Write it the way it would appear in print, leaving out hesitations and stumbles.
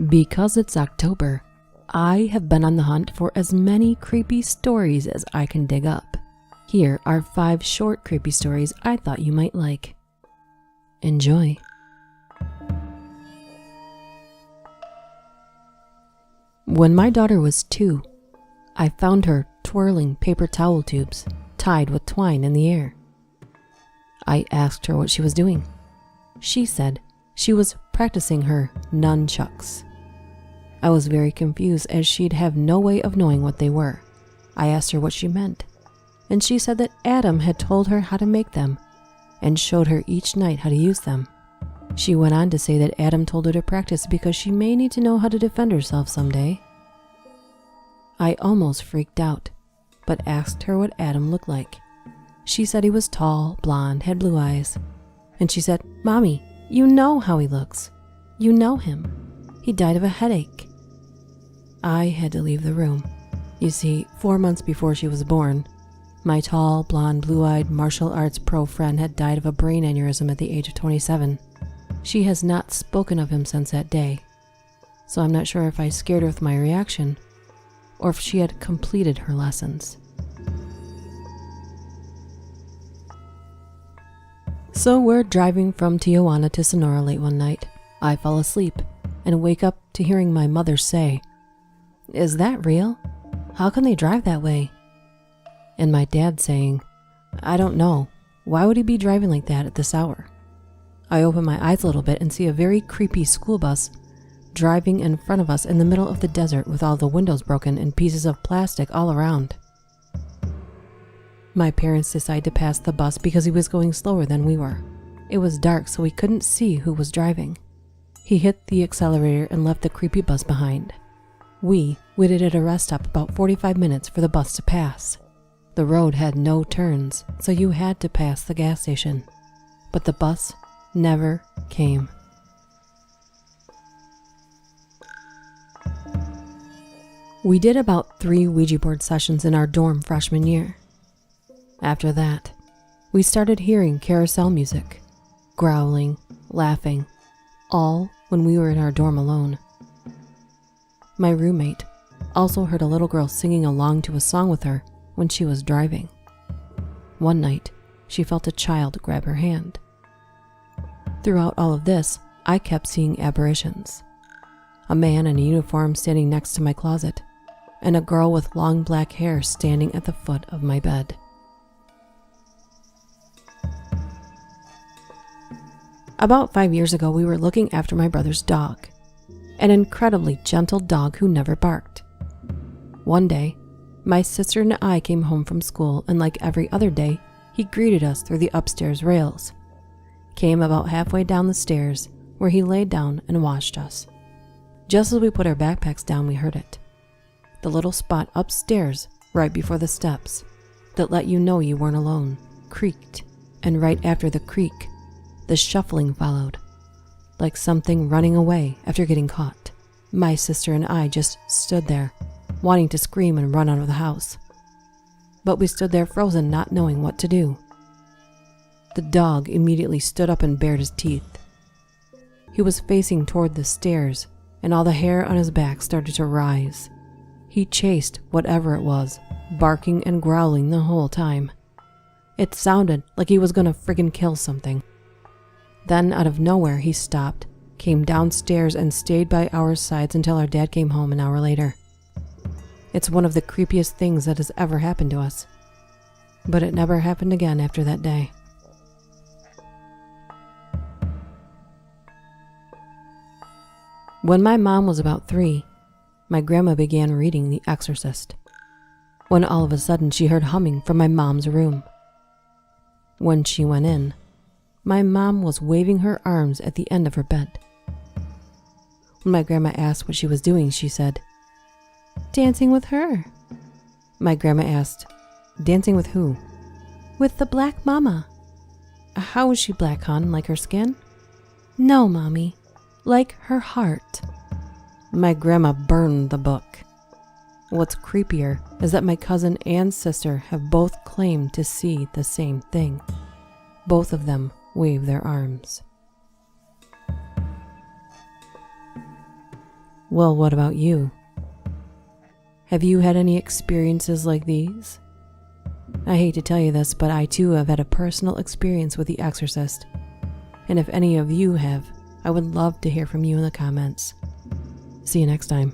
Because it's October, I have been on the hunt for as many creepy stories as I can dig up. Here are 5 short creepy stories I thought you might like. Enjoy. When my daughter was 2, I found her twirling paper towel tubes tied with twine in the air. I asked her what she was doing. She said she was practicing her nunchucks. I was very confused as she'd have no way of knowing what they were. I asked her what she meant, and she said that Adam had told her how to make them and showed her each night how to use them. She went on to say that Adam told her to practice because she may need to know how to defend herself someday. I almost freaked out, but asked her what Adam looked like. She said he was tall, blonde, had blue eyes, and she said, "Mommy, you know how he looks. You know him. He died of a headache." I had to leave the room. You see, 4 months before she was born, my tall, blonde, blue-eyed martial arts pro friend had died of a brain aneurysm at the age of 27. She has not spoken of him since that day, so I'm not sure if I scared her with my reaction or if she had completed her lessons. So we're driving from Tijuana to Sonora late one night. I fall asleep and wake up to hearing my mother say, "Is that real? How can they drive that way?" And my dad saying, "I don't know. Why would he be driving like that at this hour?" I open my eyes a little bit and see a very creepy school bus driving in front of us in the middle of the desert with all the windows broken and pieces of plastic all around. My parents decided to pass the bus because he was going slower than we were. It was dark, so we couldn't see who was driving. He hit the accelerator and left the creepy bus behind. We waited at a rest stop about 45 minutes for the bus to pass. The road had no turns, so you had to pass the gas station. But the bus never came. We did about 3 Ouija board sessions in our dorm freshman year. After that, we started hearing carousel music, growling, laughing, all when we were in our dorm alone. My roommate also heard a little girl singing along to a song with her when she was driving. One night, she felt a child grab her hand. Throughout all of this, I kept seeing apparitions. A man in a uniform standing next to my closet, and a girl with long black hair standing at the foot of my bed. About 5 years ago, we were looking after my brother's dog, an incredibly gentle dog who never barked. One day, my sister and I came home from school, and like every other day, he greeted us through the upstairs rails. Came about halfway down the stairs, where he laid down and watched us. Just as we put our backpacks down, we heard it. The little spot upstairs, right before the steps, that let you know you weren't alone, creaked, and right after the creak, the shuffling followed, like something running away after getting caught. My sister and I just stood there, wanting to scream and run out of the house. But we stood there frozen, not knowing what to do. The dog immediately stood up and bared his teeth. He was facing toward the stairs, and all the hair on his back started to rise. He chased whatever it was, barking and growling the whole time. It sounded like he was gonna friggin' kill something. Then, out of nowhere, he stopped, came downstairs, and stayed by our sides until our dad came home an hour later. It's one of the creepiest things that has ever happened to us. But it never happened again after that day. When my mom was about 3, my grandma began reading The Exorcist, when all of a sudden she heard humming from my mom's room. When she went in, my mom was waving her arms at the end of her bed. When my grandma asked what she was doing, she said, "Dancing with her." My grandma asked, "Dancing with who?" "With the black mama." "How is she black, hon? Like her skin?" "No, Mommy, like her heart." My grandma burned the book. What's creepier is that my cousin and sister have both claimed to see the same thing. Both of them wave their arms. Well, what about you? Have you had any experiences like these? I hate to tell you this, but I too have had a personal experience with The Exorcist. And if any of you have, I would love to hear from you in the comments. See you next time.